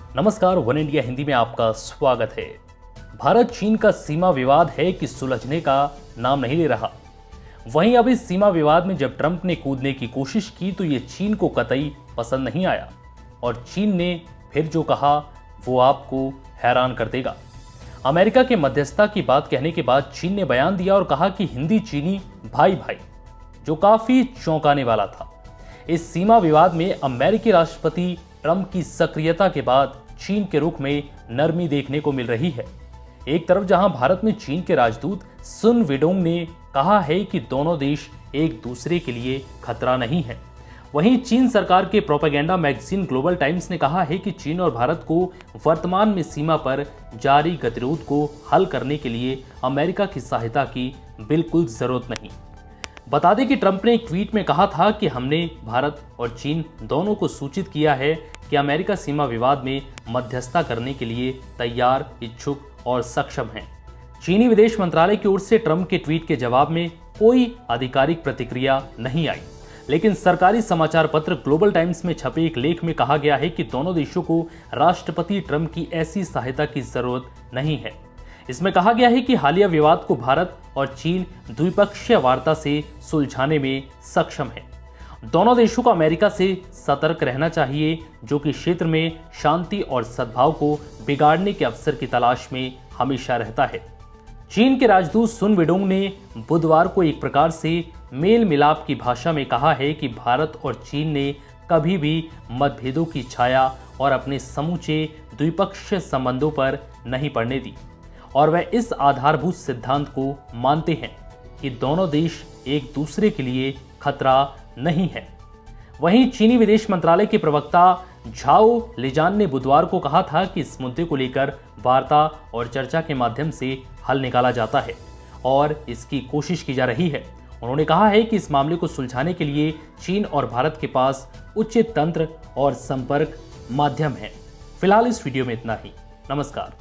नमस्कार, one India Hindi में आपका स्वागत है। भारत चीन का सीमा विवाद है कि सुलझने का नाम नहीं ले रहा। वहीं अब इस सीमा विवाद में जब ट्रंप ने कूदने की कोशिश की तो ये चीन को कतई पसंद नहीं आया और चीन ने फिर जो कहा वो आपको हैरान कर देगा। अमेरिका के मध्यस्थता की बात कहने के बाद चीन ने बयान दिया और कहा कि हिंदी चीनी भाई भाई, जो काफी चौंकाने वाला था। इस सीमा विवाद में अमेरिकी राष्ट्रपति ट्रंप की सक्रियता के बाद चीन के रुख में नरमी देखने को मिल रही है। एक तरफ जहां भारत में चीन के राजदूत सुन वेडोंग ने कहा है कि दोनों देश एक दूसरे के लिए खतरा नहीं है, वहीं चीन सरकार के प्रोपेगेंडा मैगजीन ग्लोबल टाइम्स ने कहा है कि चीन और भारत को वर्तमान में सीमा पर जारी गतिरोध को हल करने के लिए अमेरिका की सहायता की बिल्कुल जरूरत नहीं। बता दें कि ट्रंप ने एक ट्वीट में कहा था कि हमने भारत और चीन दोनों को सूचित किया है कि अमेरिका सीमा विवाद में मध्यस्थता करने के लिए तैयार, इच्छुक और सक्षम हैं। चीनी विदेश मंत्रालय की ओर से ट्रंप के ट्वीट के जवाब में कोई आधिकारिक प्रतिक्रिया नहीं आई, लेकिन सरकारी समाचार पत्र ग्लोबल टाइम्स में छपे एक लेख में कहा गया है कि दोनों देशों को राष्ट्रपति ट्रंप की ऐसी सहायता की जरूरत नहीं है। इसमें कहा गया है कि हालिया विवाद को भारत और चीन द्विपक्षीय वार्ता से सुलझाने में सक्षम है। दोनों देशों को अमेरिका से सतर्क रहना चाहिए, जो कि क्षेत्र में शांति और सद्भाव को बिगाड़ने के अवसर की तलाश में हमेशा रहता है। चीन के राजदूत सुन वेडोंग ने बुधवार को एक प्रकार से मेल मिलाप की भाषा में कहा है कि भारत और चीन ने कभी भी मतभेदों की छाया और अपने समूचे द्विपक्षीय संबंधों पर नहीं पड़ने दी और वह इस आधारभूत सिद्धांत को मानते हैं कि दोनों देश एक दूसरे के लिए खतरा नहीं है। वहीं चीनी विदेश मंत्रालय के प्रवक्ता झाओ लिजान ने बुधवार को कहा था कि इस मुद्दे को लेकर वार्ता और चर्चा के माध्यम से हल निकाला जाता है और इसकी कोशिश की जा रही है। उन्होंने कहा है कि इस मामले को सुलझाने के लिए चीन और भारत के पास उचित तंत्र और संपर्क माध्यम है। फिलहाल इस वीडियो में इतना ही। नमस्कार।